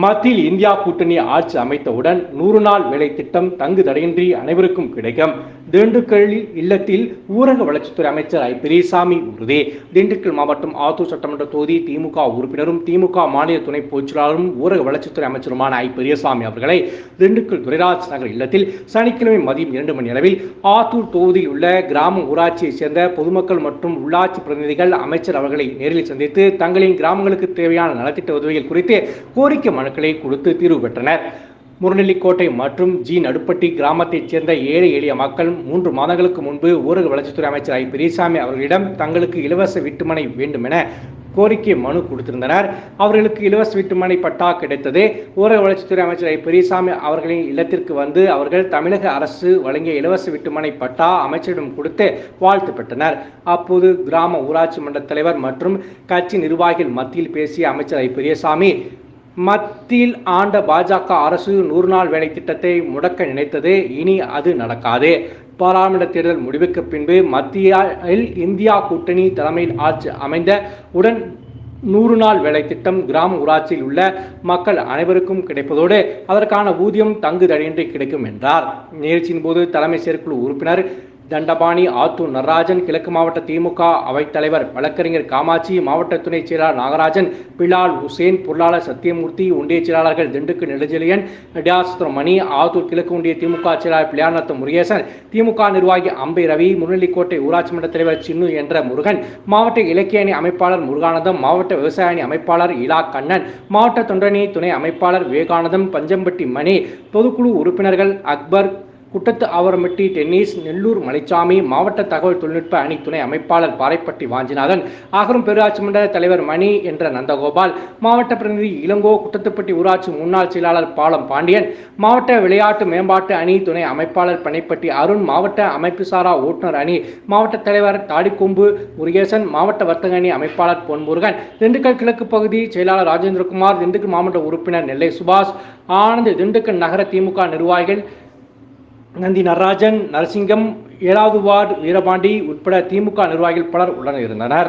மத்தியில் இந்தியா கூட்டணி ஆட்சி அமைத்தவுடன் 100 நாள் வேலை திட்டம் தங்கு தடையின்றி அனைவருக்கும் கிடைக்கும். திண்டுக்கல் இல்லத்தில் ஊரக வளர்ச்சித்துறை அமைச்சர் ஐ. பெரியசாமி உறுதி. திண்டுக்கல் மாவட்டம் ஆத்தூர் சட்டமன்ற தொகுதி திமுக உறுப்பினரும் திமுக மாநில துணை பொதுச்செயலாளரும் ஊரக வளர்ச்சித்துறை அமைச்சருமான ஐ. பெரியசாமி அவர்களை திண்டுக்கல் துரைராஜ் நகர் இல்லத்தில் சனிக்கிழமை மதியம் 2 மணி அளவில் ஆத்தூர் தொகுதியில் உள்ள கிராம ஊராட்சியைச் சேர்ந்த பொதுமக்கள் மற்றும் உள்ளாட்சி பிரதிநிதிகள் அமைச்சர் அவர்களை நேரில் சந்தித்து தங்களின் கிராமங்களுக்கு தேவையான நலத்திட்ட உதவிகள் குறித்து கோரிக்கை மனுக்களை கொடுத்து தீர்வு பெற்றனர். முருநெல்லிக்கோட்டை மற்றும் ஜி. நடுப்பட்டி கிராமத்தைச் சேர்ந்த ஏழை எளிய மக்கள் 3 மாதங்களுக்கு முன்பு ஊரக வளர்ச்சித்துறை அமைச்சர் ஐ. பெரியசாமி அவர்களிடம் தங்களுக்கு இலவச வீட்டுமனை வேண்டும் என கோரிக்கை மனு கொடுத்திருந்தனர். அவர்களுக்கு இலவச வீட்டுமனை பட்டா கிடைத்தது. ஊரக வளர்ச்சித்துறை அமைச்சர் ஐ. பெரியசாமி அவர்களின் இல்லத்திற்கு வந்து அவர்கள் தமிழக அரசு வழங்கிய இலவச வீட்டுமனை பட்டா அமைச்சரிடம் கொடுத்து வாழ்த்து பெற்றனர். அப்போது கிராம ஊராட்சி மன்ற தலைவர் மற்றும் கட்சி நிர்வாகிகள் மத்தியில் பேசிய அமைச்சர் ஐ. பெரியசாமி, மத்தியில் ஆண்ட பாஜக அரசு 100 நாள் வேலை திட்டத்தை முடக்க நினைத்தது. இனி அது நடக்காது. பாராளுமன்ற தேர்தல் முடிவுக்கு பின்பு மத்தியில் இந்தியா கூட்டணி தலைமையில் ஆட்சி அமைந்த உடன் 100 நாள் வேலை திட்டம் கிராம ஊராட்சியில் உள்ள மக்கள் அனைவருக்கும் கிடைப்பதோடு அதற்கான ஊதியம் தங்கு தடையின்றி கிடைக்கும் என்றார். நிகழ்ச்சியின் போது தலைமை செயற்குழு உறுப்பினர் தண்டபாணி, ஆத்தூர் நடராஜன், கிழக்கு மாவட்ட திமுக அவைத்தலைவர் வழக்கறிஞர் காமாட்சி, மாவட்ட துணை செயலாளர் நாகராஜன், பிலால் உசேன், பொருளாளர் சத்தியமூர்த்தி, ஒன்றிய செயலாளர்கள் திண்டுக்கல் நெடுஞ்செழியன், மணி, ஆத்தூர் கிழக்கு ஒன்றிய திமுக செயலாளர் பிள்ளையார்நத்தம் முருகேசன், திமுக நிர்வாகி அம்பை ரவி, முருநெல்லிக்கோட்டை ஊராட்சி மன்ற தலைவர் சின்னு என்ற முருகன், மாவட்ட இலக்கிய அணி அமைப்பாளர் முருகானந்தம், மாவட்ட விவசாய அணி அமைப்பாளர் இலா கண்ணன், மாவட்ட தொண்டணி துணை அமைப்பாளர் விவேகானந்தம், பஞ்சம்பட்டி மணி, பொதுக்குழு உறுப்பினர்கள் அக்பர், குட்டத்து ஆவரம்பட்டி டென்னிஸ், நெல்லூர் மலைச்சாமி, மாவட்ட தகவல் தொழில்நுட்ப அணி துணை அமைப்பாளர் பாறைப்பட்டி வாஞ்சிநாதன், ஆகரம் பேரூராட்சி மன்ற தலைவர் மணி என்ற நந்தகோபால், மாவட்ட பிரதிநிதி இளங்கோ, குட்டத்துப்பட்டி ஊராட்சி முன்னாள் செயலாளர் பாலம் பாண்டியன், மாவட்ட விளையாட்டு மேம்பாட்டு அணி துணை அமைப்பாளர் பனைப்பட்டி அருண், மாவட்ட அமைப்புசாரா ஓட்டுநர் அணி மாவட்ட தலைவர் தாடிக்கொம்பு முருகேசன், மாவட்ட வர்த்தக அணி அமைப்பாளர் பொன்முருகன், திண்டுக்கல் கிழக்கு பகுதி செயலாளர் ராஜேந்திரகுமார், திண்டுக்கல் மாவட்ட உறுப்பினர் நெல்லை சுபாஷ் ஆனந்த், திண்டுக்கல் நகர திமுக நிர்வாகிகள் நந்தி நடராஜன், நரசிங்கம், 7வது வார்டு வீரபாண்டி உட்பட திமுக நிர்வாகிகள் பலர் உடன் இருந்தனர்.